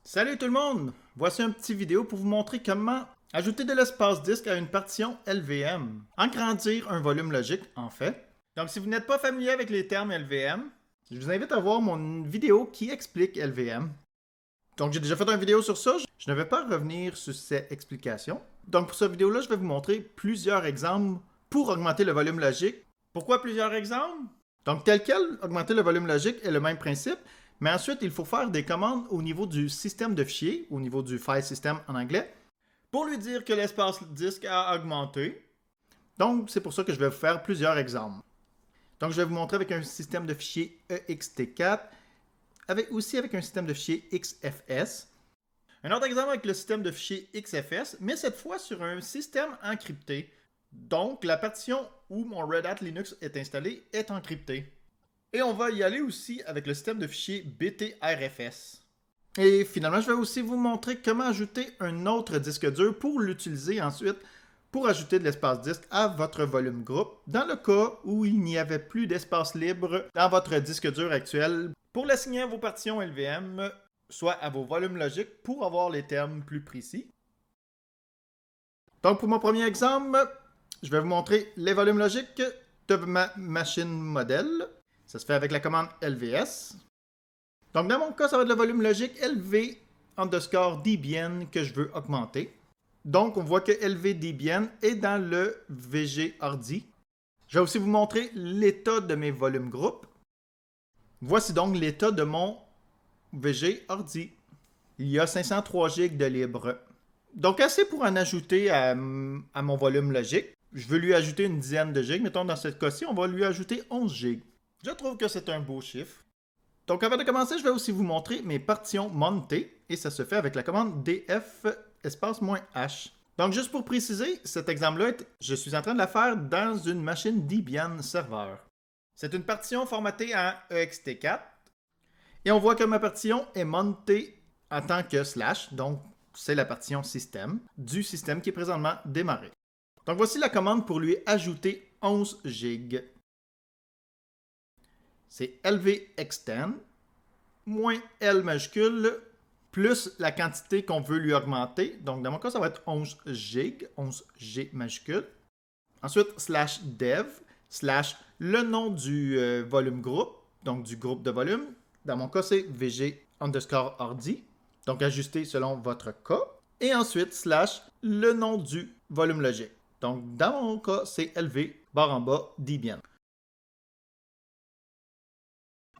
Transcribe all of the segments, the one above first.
Salut tout le monde! Voici une petite vidéo pour vous montrer comment ajouter de l'espace disque à une partition LVM. Agrandir un volume logique, en fait. Donc si vous n'êtes pas familier avec les termes LVM, je vous invite à voir mon vidéo qui explique LVM. Donc j'ai déjà fait une vidéo sur ça, je ne vais pas revenir sur ces explications. Donc pour cette vidéo-là, je vais vous montrer plusieurs exemples pour augmenter le volume logique. Pourquoi plusieurs exemples? Donc tel quel, augmenter le volume logique est le même principe, mais ensuite il faut faire des commandes au niveau du système de fichiers, au niveau du file system en anglais, pour lui dire que l'espace disque a augmenté. Donc c'est pour ça que je vais vous faire plusieurs exemples. Donc je vais vous montrer avec un système de fichiers ext4, aussi avec un système de fichiers XFS. Un autre exemple avec le système de fichiers XFS, mais cette fois sur un système encrypté. Donc, la partition où mon Red Hat Linux est installé est encryptée. Et on va y aller aussi avec le système de fichiers BTRFS. Et finalement, je vais aussi vous montrer comment ajouter un autre disque dur pour l'utiliser ensuite pour ajouter de l'espace disque à votre volume groupe dans le cas où il n'y avait plus d'espace libre dans votre disque dur actuel pour l'assigner à vos partitions LVM, soit à vos volumes logiques pour avoir les termes plus précis. Donc pour mon premier exemple, je vais vous montrer les volumes logiques de ma machine modèle. Ça se fait avec la commande LVS. Donc dans mon cas, ça va être le volume logique LV_Debian que je veux augmenter. Donc on voit que LV_Debian est dans le VG Ordi. Je vais aussi vous montrer l'état de mes volumes groupes. Voici donc l'état de mon VG Ordi. Il y a 503 GB de libre. Donc assez pour en ajouter à mon volume logique. Je veux lui ajouter une dizaine de gigs. Mettons dans cette cas-ci, on va lui ajouter 11 gigs. Je trouve que c'est un beau chiffre. Donc avant de commencer, je vais aussi vous montrer mes partitions montées. Et ça se fait avec la commande df -h. Donc juste pour préciser, cet exemple-là, je suis en train de la faire dans une machine Debian serveur. C'est une partition formatée en ext4. Et on voit que ma partition est montée en tant que slash, donc c'est la partition système du système qui est présentement démarré. Donc voici la commande pour lui ajouter 11 gigs. C'est lvextend moins L majuscule plus la quantité qu'on veut lui augmenter. Donc dans mon cas, ça va être 11 gigs, 11 G majuscule. Ensuite, slash dev, slash le nom du volume groupe, donc du groupe de volume. Dans mon cas, c'est VG_Ordi. Donc, ajusté selon votre cas. Et ensuite, slash le nom du volume logique. Donc, dans mon cas, c'est LV_Debian.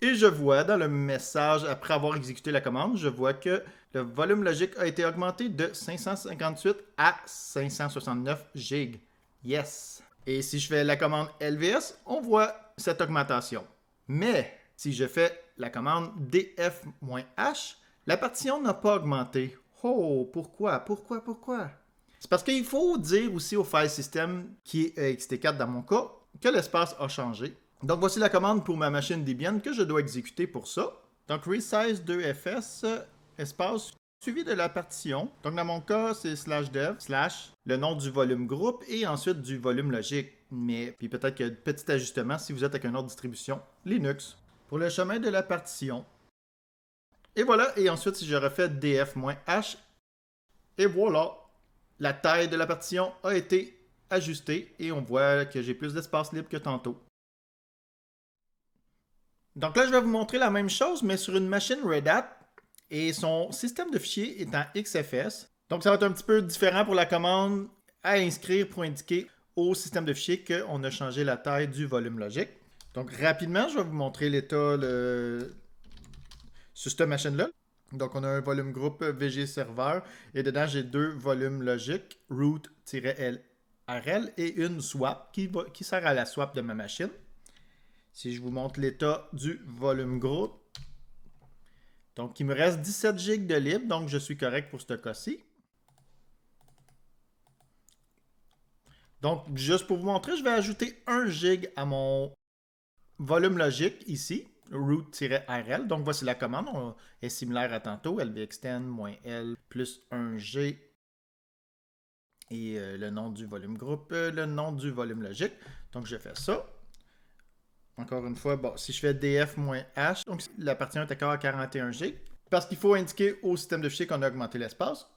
Et je vois dans le message, après avoir exécuté la commande, je vois que le volume logique a été augmenté de 558 à 569 GB. Yes! Et si je fais la commande LVS, on voit cette augmentation. Mais si je fais la commande df-h, la partition n'a pas augmenté. Oh, pourquoi? C'est parce qu'il faut dire aussi au file system, qui est ext4 dans mon cas, que l'espace a changé. Donc voici la commande pour ma machine Debian que je dois exécuter pour ça. Donc resize 2fs espace suivi de la partition. Donc dans mon cas, c'est slash dev, slash le nom du volume groupe et ensuite du volume logique. Mais puis peut-être qu'il y a un petit ajustement si vous êtes avec une autre distribution Linux. Pour le chemin de la partition. Et voilà, et ensuite si je refais df-h, et voilà, la taille de la partition a été ajustée et on voit que j'ai plus d'espace libre que tantôt. Donc là, je vais vous montrer la même chose, mais sur une machine Red Hat et son système de fichiers est en XFS. Donc ça va être un petit peu différent pour la commande à inscrire pour indiquer au système de fichiers qu'on a changé la taille du volume logique. Donc rapidement, je vais vous montrer l'état sur cette machine-là. Donc on a un volume groupe VG serveur et dedans j'ai deux volumes logiques, root-rl et une swap qui sert à la swap de ma machine. Si je vous montre l'état du volume groupe, donc il me reste 17 GB de libre, donc je suis correct pour ce cas-ci. Donc, juste pour vous montrer, je vais ajouter 1 GB à mon volume logique ici, root-rl. Donc, voici la commande. Elle est similaire à tantôt, lvextend-l plus 1 G et le nom du volume groupe, le nom du volume logique. Donc, je fais ça. Encore une fois, bon, si je fais df-h, donc la partition est encore à 41 G. parce qu'il faut indiquer au système de fichiers qu'on a augmenté l'espace.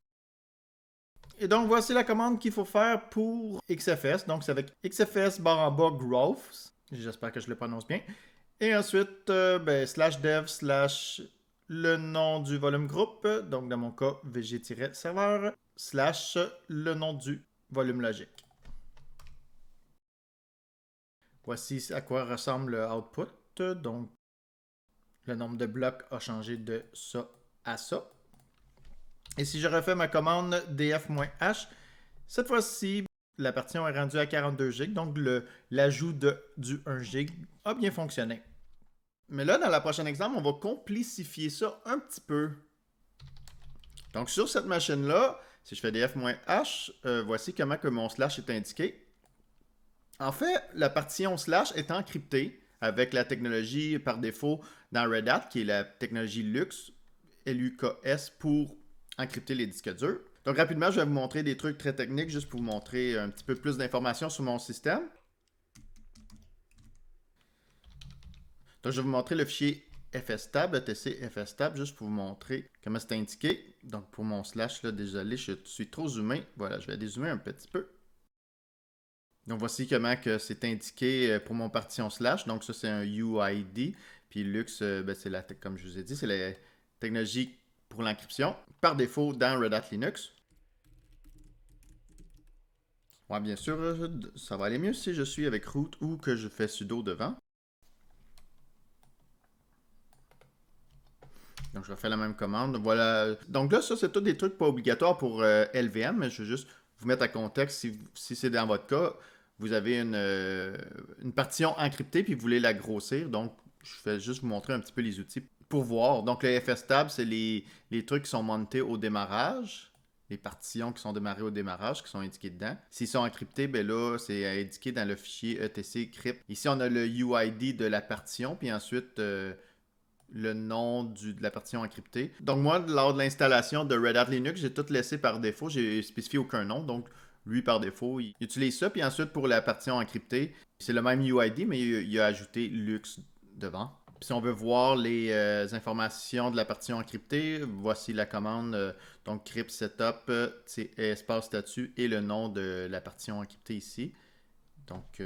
Et donc, voici la commande qu'il faut faire pour XFS. Donc, c'est avec XFS barre en bas growth. J'espère que je le prononce bien. Et ensuite, slash dev slash le nom du volume groupe. Donc, dans mon cas, vg-serveur slash le nom du volume logique. Voici à quoi ressemble le output. Donc, le nombre de blocs a changé de ça à ça. Et si je refais ma commande df-h, cette fois-ci, la partition est rendue à 42 GB, donc l'ajout du 1 GB a bien fonctionné. Mais là, dans le prochain exemple, on va complexifier ça un petit peu. Donc, sur cette machine-là, si je fais df-h, voici comment que mon slash est indiqué. En fait, la partition slash est encryptée avec la technologie par défaut dans Red Hat, qui est la technologie LUKS, LUKS, pour encrypter les disques durs. Donc, rapidement, je vais vous montrer des trucs très techniques, juste pour vous montrer un petit peu plus d'informations sur mon système. Donc, je vais vous montrer le fichier fstab, le TC fstab, juste pour vous montrer comment c'est indiqué. Donc, pour mon slash, là, désolé, je suis trop zoomé. Voilà, je vais dézoomer un petit peu. Donc, voici comment c'est indiqué pour mon partition slash. Donc, ça, c'est un UID. Puis, Lux, c'est comme je vous ai dit, c'est la technologie pour l'encryption, par défaut dans Red Hat Linux. Ouais, bien sûr, ça va aller mieux si je suis avec root ou que je fais sudo devant. Donc, je refais la même commande. Voilà. Donc là, ça, c'est tous des trucs pas obligatoires pour LVM, mais je veux juste vous mettre à contexte si c'est dans votre cas. Vous avez une partition encryptée puis vous voulez la grossir. Donc, je vais juste vous montrer un petit peu les outils pour voir. Donc, le fstab, c'est les trucs qui sont montés au démarrage. Les partitions qui sont démarrées au démarrage, qui sont indiquées dedans. S'ils sont encryptés, ben là, c'est indiqué dans le fichier etc crypt. Ici, on a le UID de la partition, puis ensuite le nom de la partition encryptée. Donc moi, lors de l'installation de Red Hat Linux, j'ai tout laissé par défaut. J'ai spécifié aucun nom. Donc lui, par défaut, il utilise ça. Puis ensuite, pour la partition encryptée, c'est le même UID, mais il a ajouté Lux devant. Puis si on veut voir les informations de la partition encryptée, voici la commande. Donc crypt setup, espace statut et le nom de la partition encryptée ici. Donc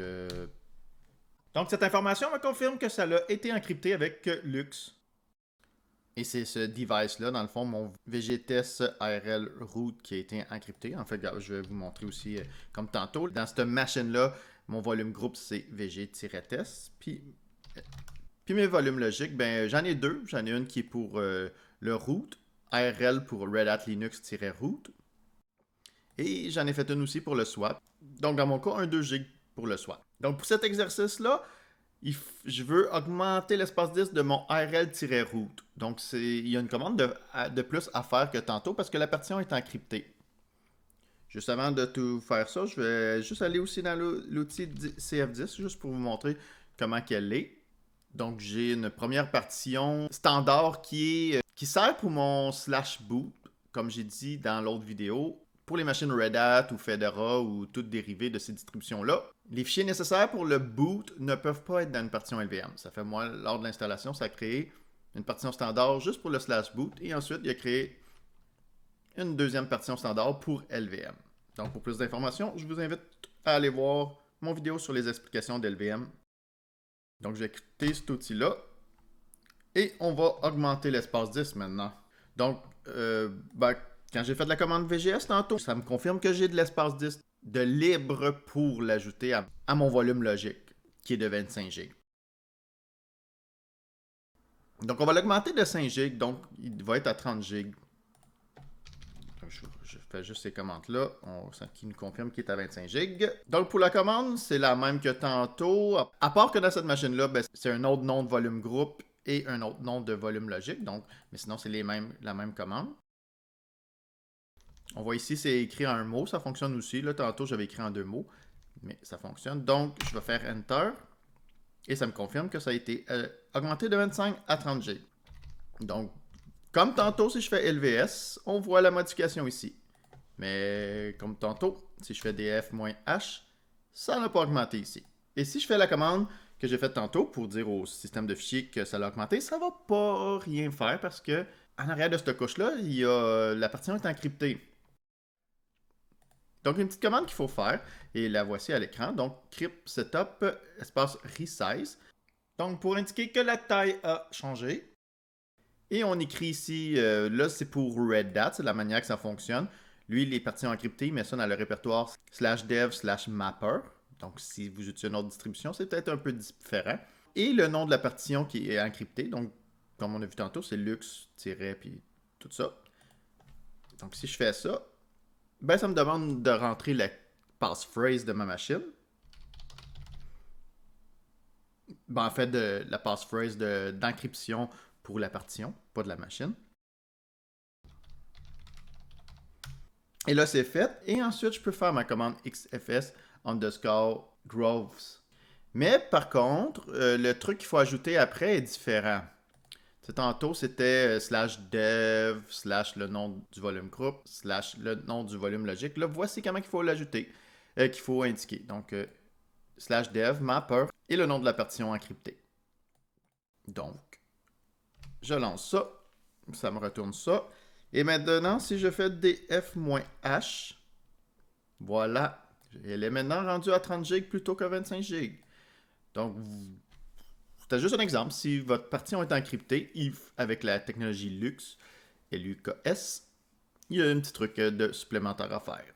cette information me confirme que ça a été encrypté avec Lux. Et c'est ce device-là, dans le fond, mon VGTest ARL root qui a été encrypté. En fait, je vais vous montrer aussi comme tantôt. Dans cette machine-là, mon volume groupe, c'est VG-test. Puis mes volumes logiques, ben j'en ai deux. J'en ai une qui est pour le root, ARL pour Red Hat Linux-root. Et j'en ai fait une aussi pour le swap. Donc, dans mon cas, un 2 GB pour le swap. Donc, pour cet exercice-là, je veux augmenter l'espace disque de mon ARL-root. Donc, il y a une commande de plus à faire que tantôt parce que la partition est encryptée. Juste avant de tout faire ça, je vais juste aller aussi dans l'outil CF10 juste pour vous montrer comment qu'elle est. Donc, j'ai une première partition standard qui sert pour mon slash boot, comme j'ai dit dans l'autre vidéo. Pour les machines Red Hat ou Fedora ou toutes dérivées de ces distributions-là, les fichiers nécessaires pour le boot ne peuvent pas être dans une partition LVM. Ça fait, moi, lors de l'installation, ça a créé une partition standard juste pour le slash boot et ensuite, il a créé une deuxième partition standard pour LVM. Donc, pour plus d'informations, je vous invite à aller voir mon vidéo sur les explications d'LVM. Donc, je vais quitter cet outil-là et on va augmenter l'espace disque maintenant. Donc, quand j'ai fait la commande VGS tantôt, ça me confirme que j'ai de l'espace disque de libre pour l'ajouter à mon volume logique, qui est de 25 GB. Donc, on va l'augmenter de 5 GB, donc il va être à 30 GB. Je fais juste ces commandes-là, qui nous confirme qu'il est à 25 GB. Donc, pour la commande, c'est la même que tantôt, à part que dans cette machine-là, c'est un autre nom de volume groupe et un autre nom de volume logique, donc, mais sinon, c'est la même commande. On voit ici, c'est écrit en un mot. Ça fonctionne aussi. Là, tantôt, j'avais écrit en 2 mots. Mais ça fonctionne. Donc, je vais faire Enter. Et ça me confirme que ça a été augmenté de 25 à 30 GB. Donc, comme tantôt, si je fais LVS, on voit la modification ici. Mais comme tantôt, si je fais df-h, ça n'a pas augmenté ici. Et si je fais la commande que j'ai faite tantôt pour dire au système de fichiers que ça l'a augmenté, ça ne va pas rien faire parce que en arrière de cette couche-là, il y a la partition est encryptée. Donc, une petite commande qu'il faut faire, et la voici à l'écran. Donc, crypt setup, espace resize. Donc, pour indiquer que la taille a changé. Et on écrit ici, là, c'est pour Red Hat, c'est la manière que ça fonctionne. Lui, les partitions encryptées, il met ça dans le répertoire /dev/mapper. Donc, si vous utilisez une autre distribution, c'est peut-être un peu différent. Et le nom de la partition qui est encryptée, donc, comme on a vu tantôt, c'est lux- puis tout ça. Donc, si je fais ça, ben, ça me demande de rentrer la passphrase de ma machine. Ben, en fait, la passphrase d'encryption pour la partition, pas de la machine. Et là, c'est fait. Et ensuite, je peux faire ma commande xfs underscore groves. Mais par contre, le truc qu'il faut ajouter après est différent. Tantôt, c'était /dev, / le nom du volume groupe, / le nom du volume logique. Là, voici comment il faut l'ajouter, qu'il faut indiquer. Donc, /dev, mapper et le nom de la partition encryptée. Donc, je lance ça. Ça me retourne ça. Et maintenant, si je fais df-h, voilà. Elle est maintenant rendue à 30 GB plutôt que 25 GB. Donc, c'était juste un exemple. Si votre partition est encryptée, avec la technologie LUKS, LUKS, il y a un petit truc de supplémentaire à faire.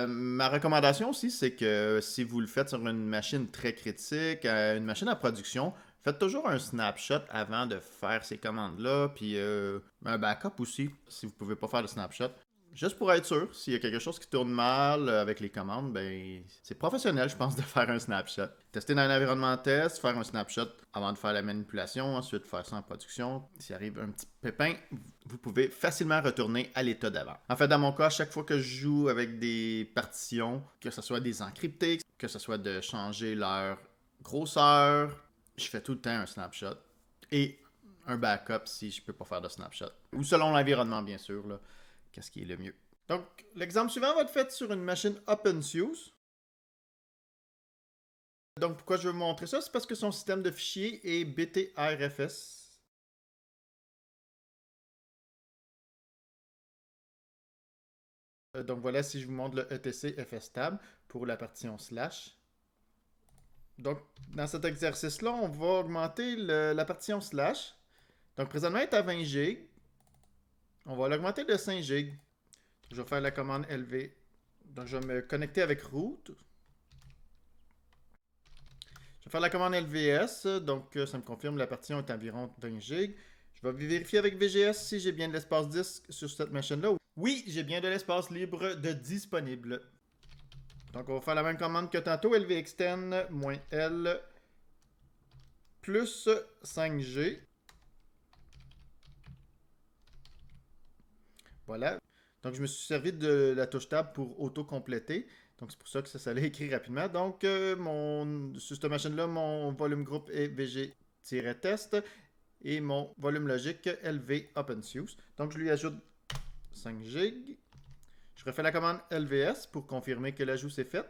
Ma recommandation aussi, c'est que si vous le faites sur une machine très critique, une machine à production, faites toujours un snapshot avant de faire ces commandes-là, puis un backup aussi, si vous ne pouvez pas faire de snapshot. Juste pour être sûr, s'il y a quelque chose qui tourne mal avec les commandes, ben c'est professionnel, je pense, de faire un snapshot. Tester dans un environnement test, faire un snapshot avant de faire la manipulation, ensuite faire ça en production. S'il arrive un petit pépin, vous pouvez facilement retourner à l'état d'avant. En fait, dans mon cas, chaque fois que je joue avec des partitions, que ce soit des encryptés, que ce soit de changer leur grosseur, je fais tout le temps un snapshot. Et un backup si je ne peux pas faire de snapshot. Ou selon l'environnement, bien sûr, là. Qu'est-ce qui est le mieux. Donc, l'exemple suivant va être fait sur une machine OpenSUSE. Donc, pourquoi je veux vous montrer ça? C'est parce que son système de fichiers est BTRFS. Donc, voilà, si je vous montre le etc fstab pour la partition /. Donc, dans cet exercice-là, on va augmenter la partition /. Donc, présentement, elle est à 20 GB. On va l'augmenter de 5 GB. Je vais faire la commande LV. Donc, je vais me connecter avec root. Je vais faire la commande LVS. Donc, ça me confirme que la partition est environ 20 GB. Je vais vérifier avec VGS si j'ai bien de l'espace disque sur cette machine-là. Oui, j'ai bien de l'espace libre de disponible. Donc, on va faire la même commande que tantôt. LVextend-L plus 5G. Voilà. Donc, je me suis servi de la touche Tab pour auto-compléter. Donc, c'est pour ça que ça s'allait écrire rapidement. Donc, sur cette machine-là, mon volume groupe est VG-test et mon volume logique LV OpenSUSE. Donc, je lui ajoute 5 GB. Je refais la commande LVS pour confirmer que l'ajout s'est fait.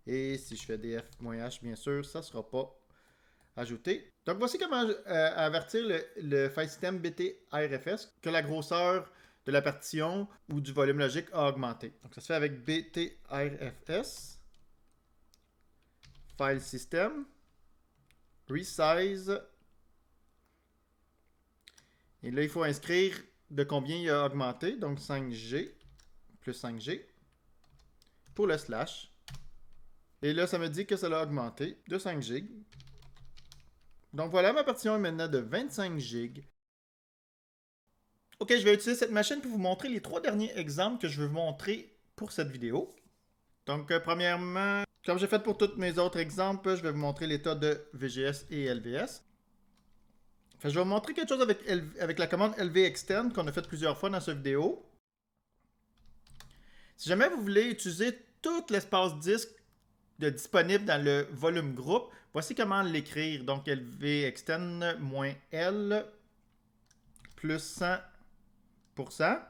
Et si je fais df-h, bien sûr, ça ne sera pas ajouté. Donc, voici comment avertir le file system BTRFS que la grosseur de la partition ou du volume logique a augmenté. Donc, ça se fait avec BTRFS, file system, resize. Et là, il faut inscrire de combien il a augmenté. Donc, 5G plus 5G pour le /. Et là, ça me dit que ça l'a augmenté de 5 GB. Donc voilà, ma partition est maintenant de 25 GB. Ok, je vais utiliser cette machine pour vous montrer les 3 derniers exemples que je veux vous montrer pour cette vidéo. Donc, premièrement, comme j'ai fait pour tous mes autres exemples, je vais vous montrer l'état de VGS et LVS. Enfin, je vais vous montrer quelque chose avec la commande LVextend qu'on a fait plusieurs fois dans cette vidéo. Si jamais vous voulez utiliser tout l'espace disque disponible dans le volume groupe, voici comment l'écrire. Donc, LVextend-L plus 100%,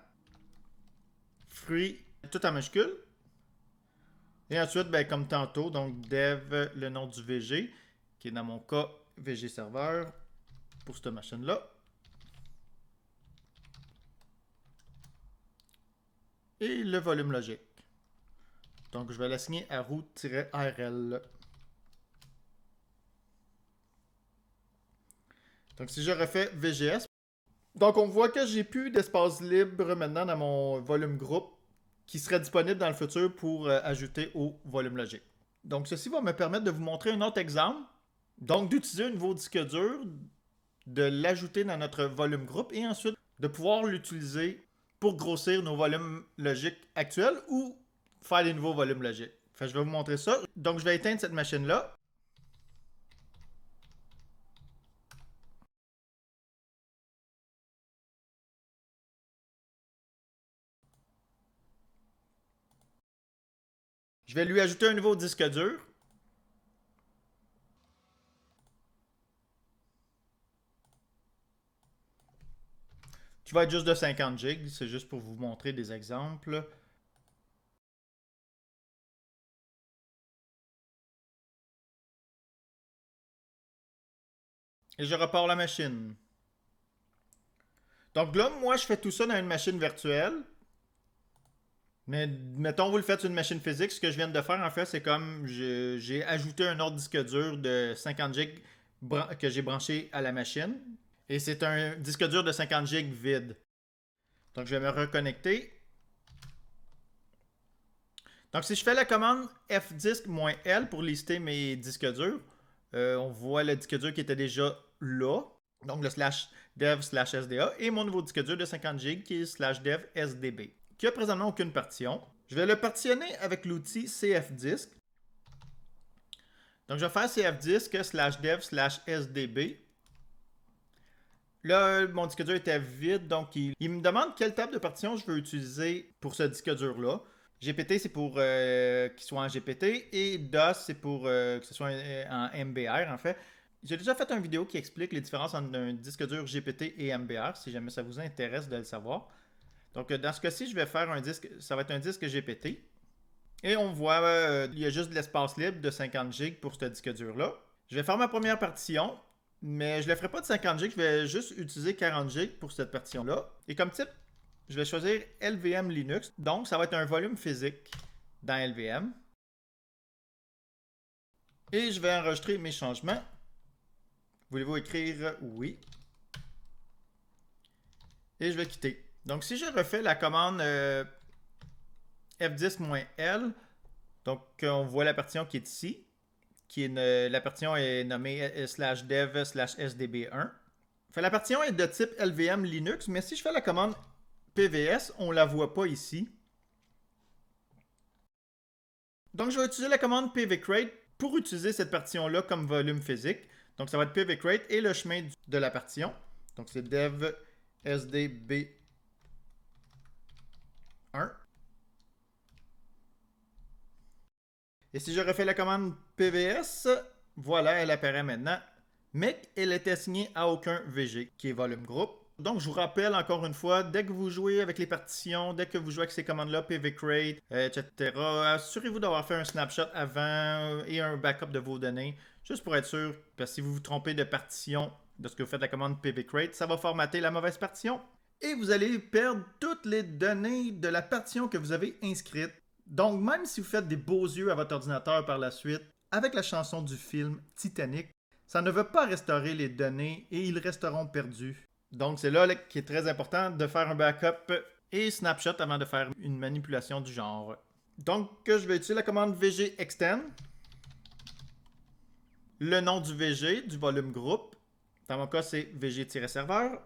fruit tout en majuscule. Et ensuite, ben, comme tantôt, donc dev, le nom du VG, qui est dans mon cas VG serveur pour cette machine-là. et le volume logique. Donc, je vais l'assigner à route-RL. Donc, si je refais VGS, donc on voit que j'ai plus d'espace libre maintenant dans mon volume groupe qui serait disponible dans le futur pour ajouter au volume logique. Donc, ceci va me permettre de vous montrer un autre exemple. Donc, d'utiliser un nouveau disque dur, de l'ajouter dans notre volume groupe et ensuite de pouvoir l'utiliser pour grossir nos volumes logiques actuels ou faire des nouveaux volumes logiques. Enfin, je vais vous montrer ça. Donc, je vais éteindre cette machine-là. Je vais lui ajouter un nouveau disque dur. Qui va être juste de 50 GB. C'est juste pour vous montrer des exemples. Et je repars la machine. Donc là, moi, je fais tout ça dans une machine virtuelle. Mais mettons, vous le faites sur une machine physique. Ce que je viens de faire, en fait, c'est comme j'ai ajouté un autre disque dur de 50 GB que j'ai branché à la machine. Et c'est un disque dur de 50 GB vide. Donc, je vais me reconnecter. Donc, si je fais la commande fdisk-l pour lister mes disques durs, on voit le disque dur qui était déjà là. Donc, le slash dev slash sda et mon nouveau disque dur de 50 GB qui est slash dev sdb, qui a présentement aucune partition. Je vais le partitionner avec l'outil cfdisk. Donc, je vais faire cfdisk slash dev slash sdb. Là, mon disque dur était vide, donc il me demande quelle table de partition je veux utiliser pour ce disque dur-là. GPT, c'est pour qu'il soit en GPT et DOS, c'est pour que ce soit en MBR, en fait. J'ai déjà fait une vidéo qui explique les différences entre un disque dur GPT et MBR, si jamais ça vous intéresse de le savoir. Donc, dans ce cas-ci, je vais faire un disque, ça va être un disque GPT. Et on voit, il y a juste de l'espace libre de 50 GB pour ce disque dur-là. Je vais faire ma première partition, mais je ne le ferai pas de 50 GB, je vais juste utiliser 40 GB pour cette partition-là. Et comme type, je vais choisir LVM Linux. Donc, ça va être un volume physique dans LVM. Et je vais enregistrer mes changements. Voulez-vous écrire oui? Et je vais quitter. Donc, si je refais la commande F10-L, donc on voit la partition qui est ici, la partition est nommée slash dev slash sdb1. La partition est de type LVM Linux, mais si je fais la commande PVS, on ne la voit pas ici. Donc, je vais utiliser la commande pvcreate pour utiliser cette partition-là comme volume physique. Donc, ça va être pvcreate et le chemin de la partition. Donc, c'est dev sdb1. Et si je refais la commande pvs, voilà, elle apparaît maintenant. Mais elle est assignée à aucun VG, qui est volume groupe. Donc, je vous rappelle encore une fois, dès que vous jouez avec les partitions, dès que vous jouez avec ces commandes-là, pvcreate, etc., assurez-vous d'avoir fait un snapshot avant et un backup de vos données, juste pour être sûr, parce que si vous vous trompez de partition de ce que vous faites la commande pvcreate, ça va formater la mauvaise partition. Et vous allez perdre toutes les données de la partition que vous avez inscrite. Donc, même si vous faites des beaux yeux à votre ordinateur par la suite, avec la chanson du film Titanic, ça ne veut pas restaurer les données et ils resteront perdus. Donc, c'est là qu'il est très important de faire un backup et snapshot avant de faire une manipulation du genre. Donc, je vais utiliser la commande VG extend, le nom du VG, du volume groupe. Dans mon cas, c'est VG-serveur.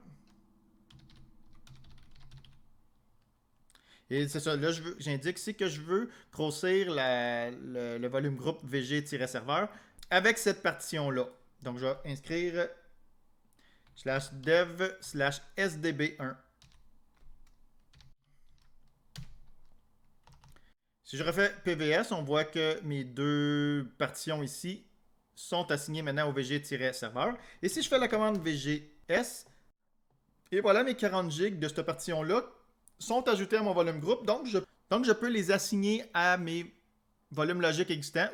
Et c'est ça, là, j'indique ici que je veux grossir le volume groupe VG-serveur avec cette partition-là. Donc, je vais inscrire slash dev slash sdb1. Si je refais PVS, on voit que mes deux partitions ici sont assignées maintenant au VG-serveur. Et si je fais la commande VGS, et voilà mes 40 GB de cette partition-là sont ajoutés à mon volume groupe. Donc, je peux les assigner à mes volumes logiques existants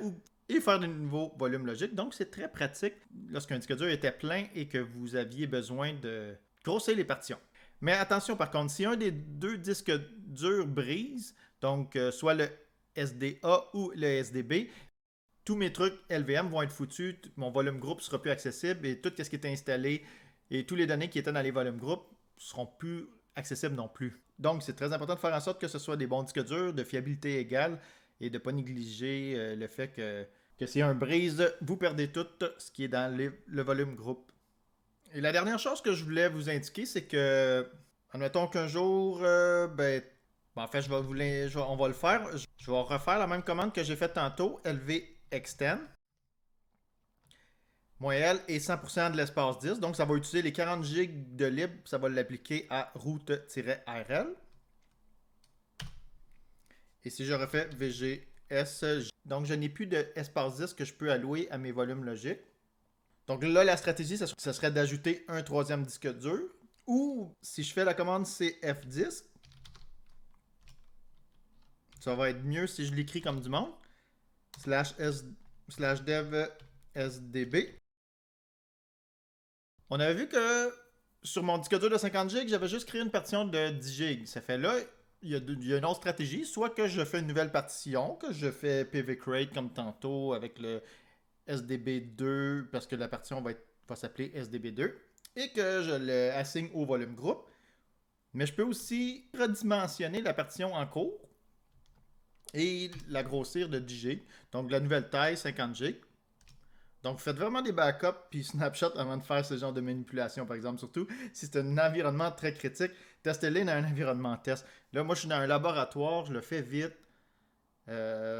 et faire de nouveaux volumes logiques. Donc, c'est très pratique lorsqu'un disque dur était plein et que vous aviez besoin de grossir les partitions. Mais attention par contre, si un des deux disques dur brise, donc soit le SDA ou le SDB, tous mes trucs LVM vont être foutus, mon volume groupe sera plus accessible et tout ce qui est installé et tous les données qui étaient dans les volumes groupes seront plus accessibles non plus. Donc, c'est très important de faire en sorte que ce soit des bons disques durs de fiabilité égale et de ne pas négliger le fait que s'il y a un brise, vous perdez tout ce qui est dans le volume groupe. Et la dernière chose que je voulais vous indiquer, c'est que, admettons qu'un jour, en fait, on va le faire. Je vais refaire la même commande que j'ai faite tantôt, LV extend. Mon L est 100% de l'espace 10, donc ça va utiliser les 40 GB de libre, ça va l'appliquer à route-RL. Et si je refais VGS, donc je n'ai plus d'espace 10 que je peux allouer à mes volumes logiques. Donc là, la stratégie, ça serait d'ajouter un troisième disque dur. Ou si je fais la commande CFDisk, ça va être mieux si je l'écris comme du monde. /dev SDB. On avait vu que sur mon disque dur de 50 GB, j'avais juste créé une partition de 10 GB. Ça fait là, il y a une autre stratégie. Soit que je fais une nouvelle partition, que je fais pvcreate comme tantôt avec le SDB2 parce que la partition va s'appeler SDB2 et que je l'assigne au volume groupe. Mais je peux aussi redimensionner la partition en cours et la grossir de 10 GB. Donc la nouvelle taille, 50 GB. Donc faites vraiment des backups puis snapshots avant de faire ce genre de manipulation, par exemple. Surtout si c'est un environnement très critique, testez-les dans un environnement test. Là, moi, je suis dans un laboratoire, je le fais vite.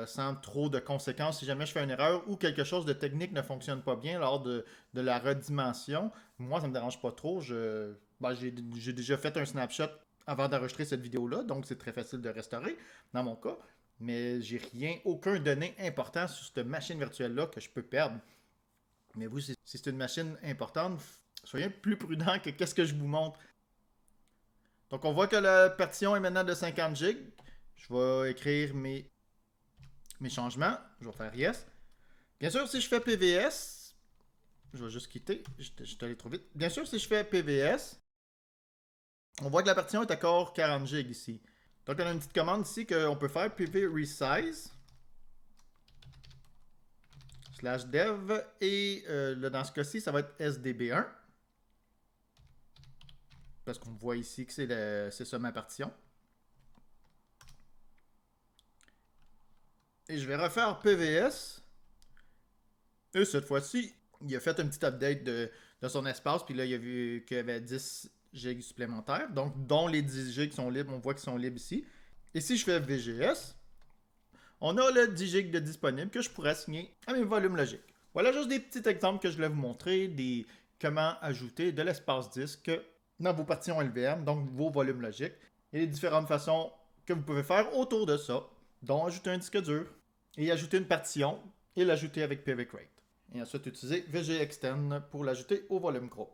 Sans trop de conséquences si jamais je fais une erreur ou quelque chose de technique ne fonctionne pas bien lors de la redimension. Moi, ça ne me dérange pas trop. J'ai déjà fait un snapshot avant d'enregistrer cette vidéo-là, donc c'est très facile de restaurer dans mon cas. Mais j'ai aucun données important sur cette machine virtuelle-là que je peux perdre. Mais vous, si c'est une machine importante, soyez plus prudent que qu'est-ce que je vous montre. Donc, on voit que la partition est maintenant de 50 GB. Je vais écrire mes changements. Je vais faire yes. Bien sûr, si je fais PVS, je vais juste quitter. Je suis allé trop vite. Bien sûr, si je fais PVS, on voit que la partition est encore 40 GB ici. Donc, on a une petite commande ici qu'on peut faire PV resize /dev et là, dans ce cas-ci, ça va être SDB1 parce qu'on voit ici que c'est ça ma partition. Et je vais refaire PVS. Et cette fois-ci, il a fait un petit update de son espace. Puis là, il a vu qu'il y avait 10 GB supplémentaires. Donc, dont les 10 GB qui sont libres, on voit qu'ils sont libres ici. Et si je fais VGS, on a le 10 GB de disponible que je pourrais assigner à mes volumes logiques. Voilà juste des petits exemples que je voulais vous montrer, comment ajouter de l'espace disque dans vos partitions LVM, donc vos volumes logiques, et les différentes façons que vous pouvez faire autour de ça, dont ajouter un disque dur, et ajouter une partition, et l'ajouter avec pvcreate. Et ensuite, utiliser VGExtend pour l'ajouter au volume groupe.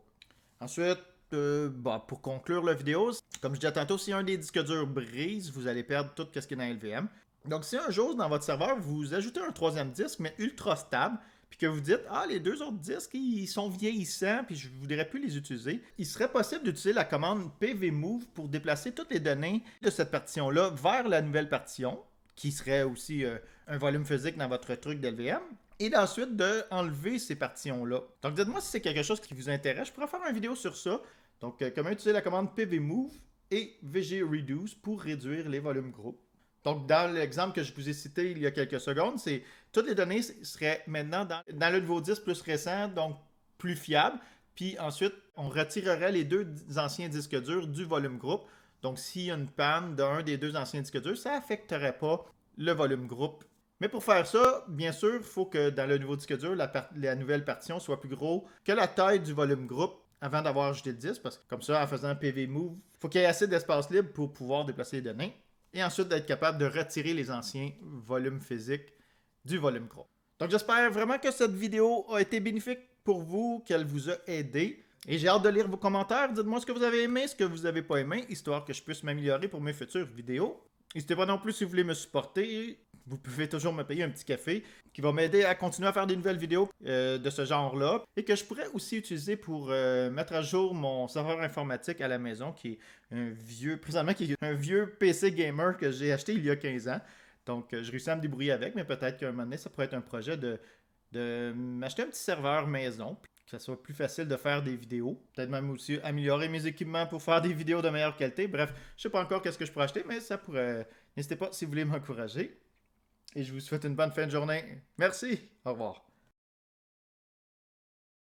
Ensuite, pour conclure la vidéo, comme je disais tantôt, si un des disques durs brise, vous allez perdre tout ce qui est dans LVM. Donc, si un jour, dans votre serveur, vous ajoutez un troisième disque, mais ultra stable, puis que vous dites, les deux autres disques, ils sont vieillissants, puis je ne voudrais plus les utiliser, il serait possible d'utiliser la commande pvmove pour déplacer toutes les données de cette partition-là vers la nouvelle partition, qui serait aussi un volume physique dans votre truc d'LVM, et ensuite d'enlever ces partitions-là. Donc, dites-moi si c'est quelque chose qui vous intéresse. Je pourrais faire une vidéo sur ça. Donc, comment utiliser la commande pvmove et vgreduce pour réduire les volumes groupes. Donc, dans l'exemple que je vous ai cité il y a quelques secondes, c'est toutes les données seraient maintenant dans le niveau 10 plus récent, donc plus fiable. Puis ensuite, on retirerait les deux anciens disques durs du volume groupe. Donc, s'il y a une panne d'un des deux anciens disques durs, ça n'affecterait pas le volume groupe. Mais pour faire ça, bien sûr, il faut que dans le nouveau disque dur, la nouvelle partition soit plus gros que la taille du volume groupe avant d'avoir ajouté le disque. Parce que comme ça, en faisant un pvmove, il faut qu'il y ait assez d'espace libre pour pouvoir déplacer les données. Et ensuite d'être capable de retirer les anciens volumes physiques du volume groupe. Donc j'espère vraiment que cette vidéo a été bénéfique pour vous, qu'elle vous a aidé. Et j'ai hâte de lire vos commentaires. Dites-moi ce que vous avez aimé, ce que vous n'avez pas aimé, histoire que je puisse m'améliorer pour mes futures vidéos. N'hésitez pas non plus si vous voulez me supporter. Vous pouvez toujours me payer un petit café qui va m'aider à continuer à faire des nouvelles vidéos de ce genre-là et que je pourrais aussi utiliser pour mettre à jour mon serveur informatique à la maison qui est présentement qui est un vieux PC gamer que j'ai acheté il y a 15 ans. Donc je réussis à me débrouiller avec, mais peut-être qu'à un moment donné, ça pourrait être un projet de m'acheter un petit serveur maison, que ça soit plus facile de faire des vidéos. Peut-être même aussi améliorer mes équipements pour faire des vidéos de meilleure qualité. Bref, je sais pas encore qu'est-ce que je pourrais acheter, mais ça pourrait. N'hésitez pas si vous voulez m'encourager. Et je vous souhaite une bonne fin de journée. Merci. Au revoir.